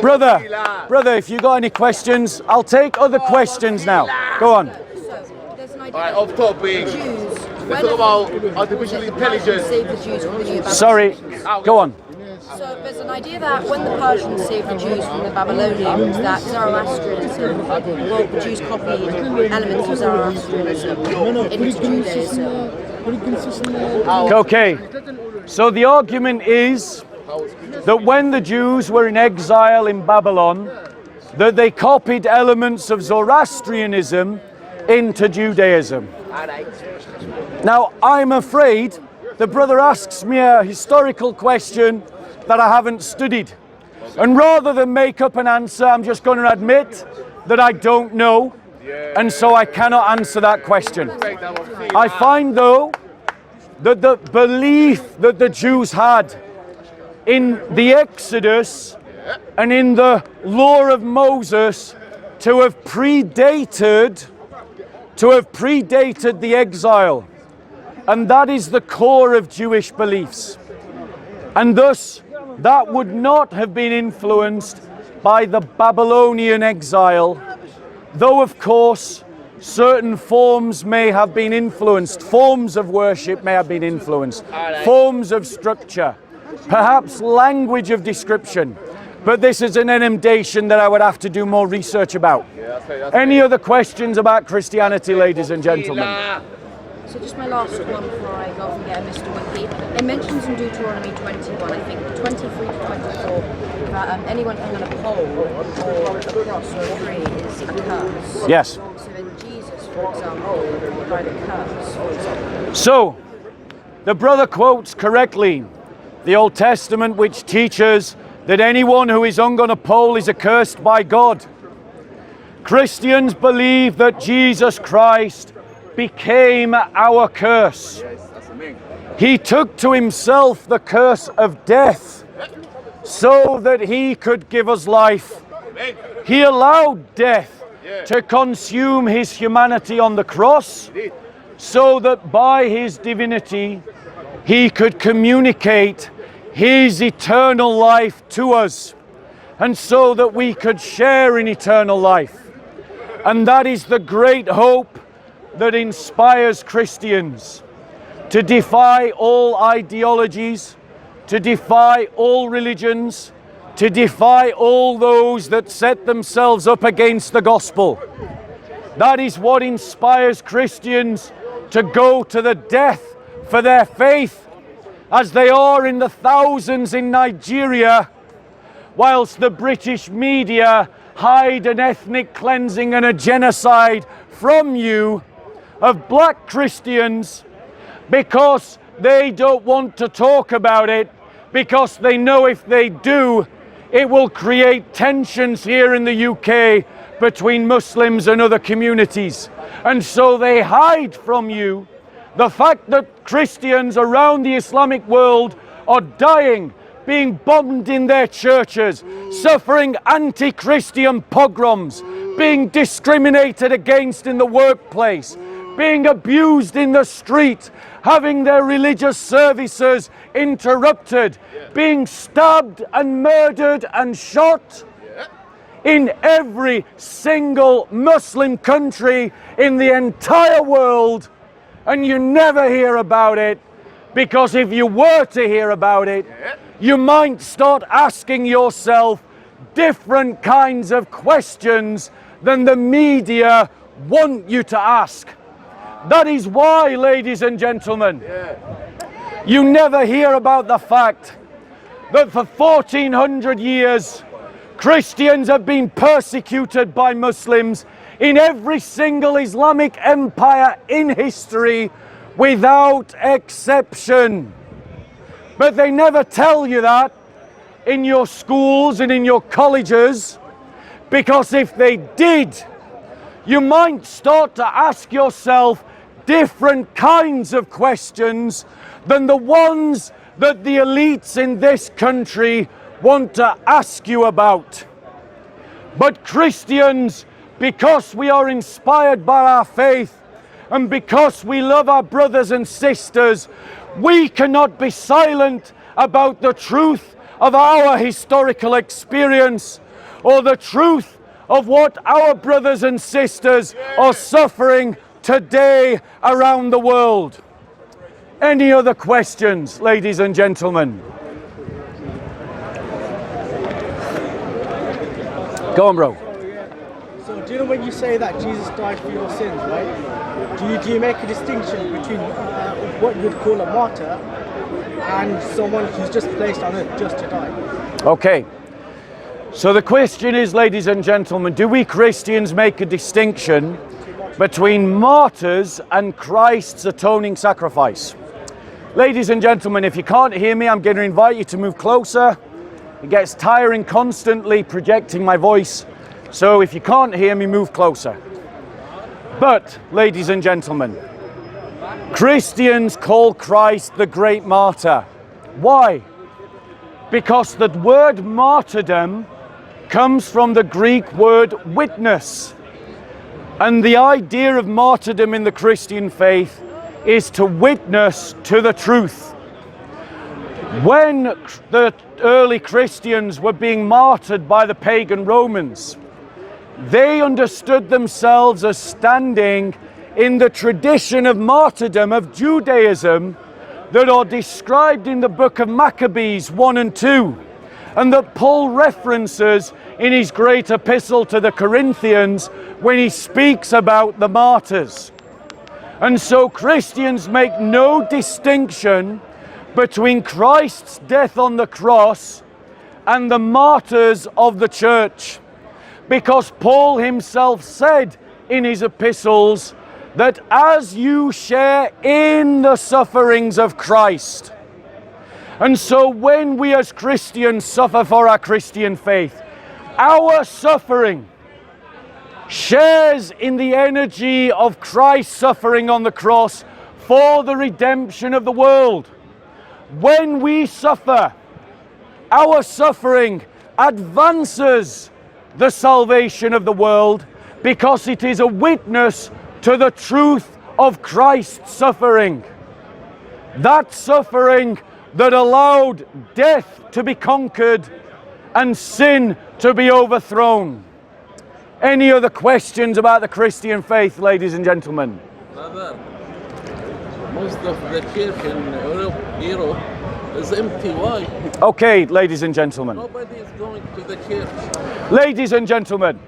Brother, if you got any questions, I'll take other questions now. Go on. There's an idea. Alright, off topic. Let's talk about artificial intelligence. Saved the Jews from the new Babylon. Sorry, go on. So there's an idea that when the Persians saved the Jews from the Babylonians, that Zoroastrianism, well, the Jews copied elements of Zoroastrianism into Judaism. Okay, so the argument is that when the Jews were in exile in Babylon, that they copied elements of Zoroastrianism into Judaism. Now, I'm afraid the brother asks me a historical question that I haven't studied. And rather than make up an answer, I'm just going to admit that I don't know, and so I cannot answer that question. I find, though, that the belief that the Jews had in the Exodus and in the law of Moses to have predated the exile. And that is the core of Jewish beliefs. And thus, that would not have been influenced by the Babylonian exile, though of course certain forms may have been influenced, forms of worship may have been influenced, forms of structure, perhaps language of description. But this is an emendation that I would have to do more research about. Any other questions about Christianity, ladies and gentlemen? So just my last one before I go off and get a Mr. Wiki. It mentions in Deuteronomy 21, I think 23 to 24, that anyone hanging on a pole or a cross or a tree is a curse. Yes. So then Jesus, for example, by the curse. So, the brother quotes correctly the Old Testament, which teaches that anyone who is hung on a pole is accursed by God. Christians believe that Jesus Christ became our curse. He took to himself the curse of death so that he could give us life. He allowed death to consume his humanity on the cross so that by his divinity he could communicate his eternal life to us, and so that we could share in eternal life. And that is the great hope that inspires Christians to defy all ideologies, to defy all religions, to defy all those that set themselves up against the gospel. That is what inspires Christians to go to the death for their faith, as they are in the thousands in Nigeria, whilst the British media hide an ethnic cleansing and a genocide from you of black Christians because they don't want to talk about it, because they know if they do, it will create tensions here in the UK between Muslims and other communities. And so they hide from you the fact that Christians around the Islamic world are dying, being bombed in their churches, suffering anti-Christian pogroms, being discriminated against in the workplace, being abused in the street, having their religious services interrupted, being stabbed and murdered and shot in every single Muslim country in the entire world. And you never hear about it, because if you were to hear about it, you might start asking yourself different kinds of questions than the media want you to ask. That is why, ladies and gentlemen, you never hear about the fact that for 1400 years, Christians have been persecuted by Muslims in every single Islamic empire in history without exception. But they never tell you that in your schools and in your colleges, because if they did, you might start to ask yourself different kinds of questions than the ones that the elites in this country want to ask you about. But Christians, because we are inspired by our faith and because we love our brothers and sisters, we cannot be silent about the truth of our historical experience. or the truth of what our brothers and sisters are suffering today around the world. Any other questions, ladies and gentlemen? Go on, bro. So do you know when you say that Jesus died for your sins, right? Do you make a distinction between what you'd call a martyr and someone who's just placed on earth just to die? Okay. So the question is, ladies and gentlemen, do we Christians make a distinction between martyrs and Christ's atoning sacrifice? Ladies and gentlemen, if you can't hear me, I'm going to invite you to move closer. It gets tiring constantly projecting my voice. So if you can't hear me, move closer. But, ladies and gentlemen, Christians call Christ the great martyr. Why? Because the word martyrdom comes from the Greek word witness. And the idea of martyrdom in the Christian faith is to witness to the truth. When the early Christians were being martyred by the pagan Romans, they understood themselves as standing in the tradition of martyrdom of Judaism that are described in the book of Maccabees 1 and 2, and that Paul references in his great epistle to the Corinthians when he speaks about the martyrs. And so Christians make no distinction between Christ's death on the cross and the martyrs of the church, because Paul himself said in his epistles that as you share in the sufferings of Christ. And so when we as Christians suffer for our Christian faith, our suffering shares in the energy of Christ's suffering on the cross for the redemption of the world. When we suffer, our suffering advances the salvation of the world because it is a witness to the truth of Christ's suffering. That suffering that allowed death to be conquered and sin to be overthrown. Any other questions about the Christian faith, ladies and gentlemen? Brother, most of the church in Europe is empty. Why? Okay, ladies and gentlemen. Nobody is going to the church. Ladies and gentlemen,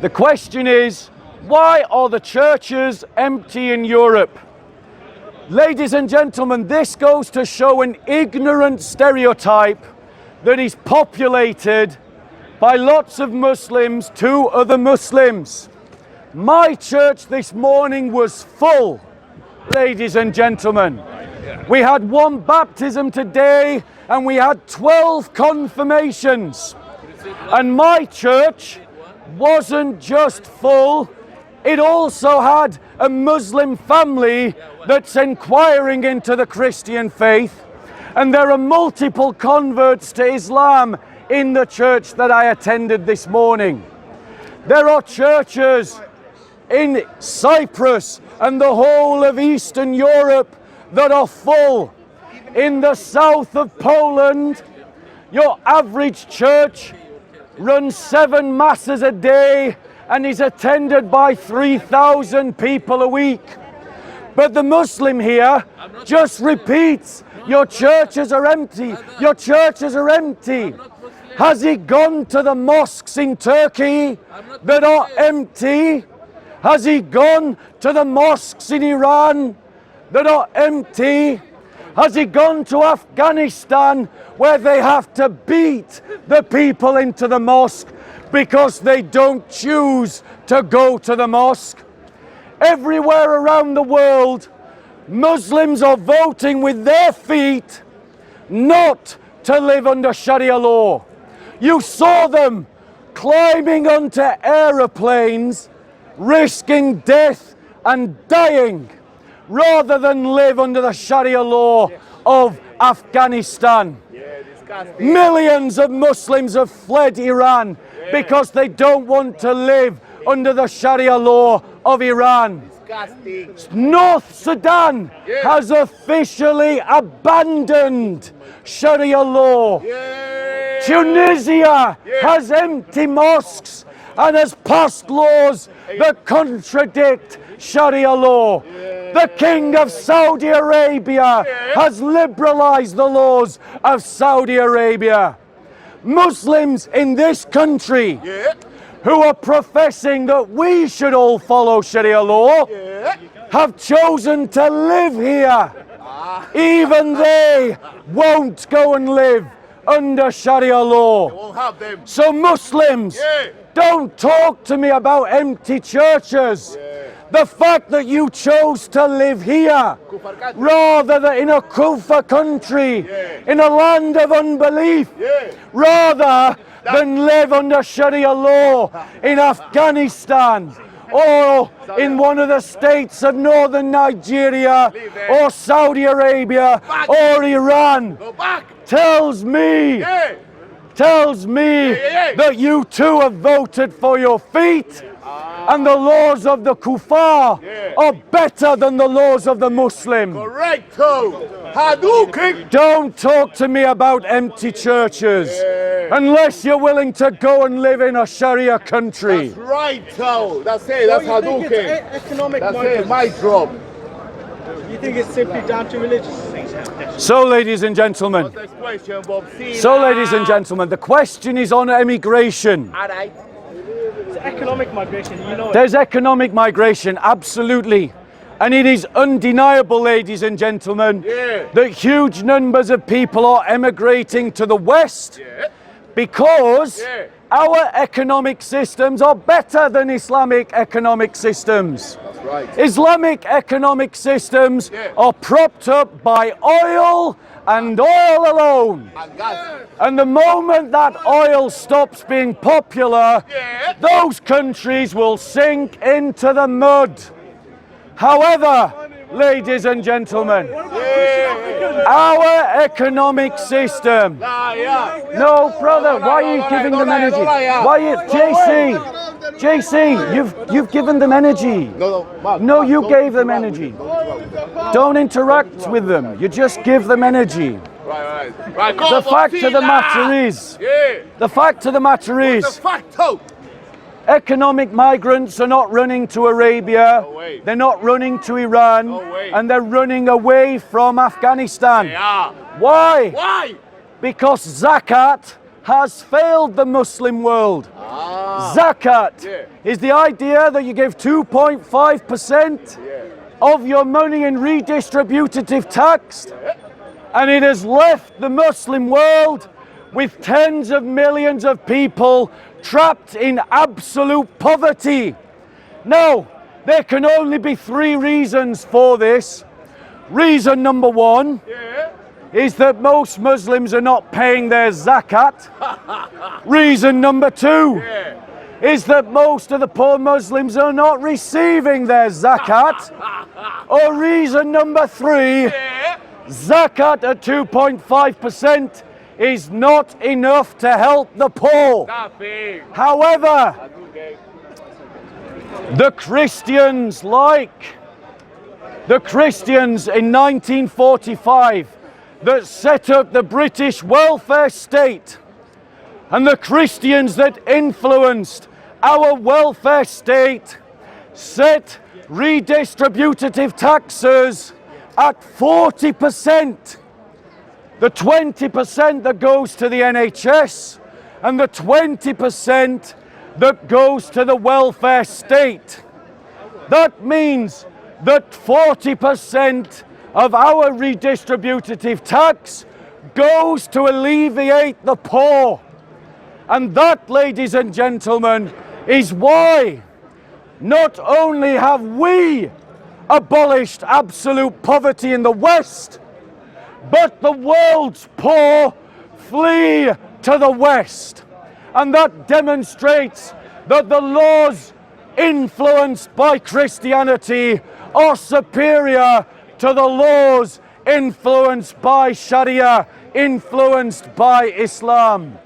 the question is, why are the churches empty in Europe? Ladies and gentlemen, this goes to show an ignorant stereotype that is populated by lots of Muslims to other Muslims. My church this morning was full, ladies and gentlemen. We had one baptism today and we had 12 confirmations. And my church wasn't just full, it also had a Muslim family that's inquiring into the Christian faith. And there are multiple converts to Islam in the church that I attended this morning. There are churches in Cyprus and the whole of Eastern Europe that are full. In the south of Poland, your average church runs 7 masses a day and is attended by 3,000 people a week. But the Muslim here just repeats, your churches are empty, your churches are empty. Has he gone to the mosques in Turkey that are empty? Has he gone to the mosques in Iran that are empty? Has he gone to Afghanistan where they have to beat the people into the mosque because they don't choose to go to the mosque? Everywhere around the world, Muslims are voting with their feet not to live under Sharia law. You saw them climbing onto aeroplanes, risking death and dying, rather than live under the Sharia law of Afghanistan. Millions of Muslims have fled Iran because they don't want to live under the Sharia law of Iran. North Sudan has officially abandoned Sharia law. Tunisia has empty mosques and has passed laws that contradict Sharia law. The King of Saudi Arabia has liberalized the laws of Saudi Arabia. Muslims in this country who are professing that we should all follow Sharia law have chosen to live here. Even they won't go and live under Sharia law. Won't have them. So Muslims, don't talk to me about empty churches. The fact that you chose to live here rather than in a Kufa country, in a land of unbelief, rather than live under Sharia law in Afghanistan or in one of the states of northern Nigeria or Saudi Arabia or Iran, Go back. tells me that you too have voted for your feet, and the laws of the kuffar are better than the laws of the Muslim. Correcto. Hadouken. Don't talk to me about empty churches unless you're willing to go and live in a Sharia country. That's right, Toe. That's it. That's So you think it's Hadouken. economic That's it. motives? My drop. You think it's simply down to religion? So, ladies and gentlemen, Next question, Bob. the question is on emigration. All right. It's economic migration, you know it. There's economic migration, absolutely. And it is undeniable, ladies and gentlemen, that huge numbers of people are emigrating to the West because our economic systems are better than Islamic economic systems. Right. Islamic economic systems are propped up by oil and oil alone. And gas. And the moment that oil stops being popular, those countries will sink into the mud. However, ladies and gentlemen, our economic system. No, brother, why are you giving them energy? Why are you, JC, you've given them energy. No, you gave them energy. Don't interact with them. You just give them energy. Right. Go, The fact of the matter is, economic migrants are not running to Arabia, they're not running to Iran, and they're running away from Afghanistan. Why? Why? Because zakat has failed the Muslim world. Zakat is the idea that you give 2.5% of your money in redistributive tax, and it has left the Muslim world with tens of millions of people trapped in absolute poverty. Now, there can only be three reasons for this. Reason number one is that most Muslims are not paying their zakat. Reason number two is that most of the poor Muslims are not receiving their zakat. Or reason number three, zakat at 2.5% is not enough to help the poor. However, the Christians in 1945 that set up the British welfare state, and the Christians that influenced our welfare state set redistributive taxes at 40%. The 20% that goes to the NHS and the 20% that goes to the welfare state. That means that 40% of our redistributive tax goes to alleviate the poor. And that, ladies and gentlemen, is why not only have we abolished absolute poverty in the West, but the world's poor flee to the West. And that demonstrates that the laws influenced by Christianity are superior to the laws influenced by Sharia, influenced by Islam.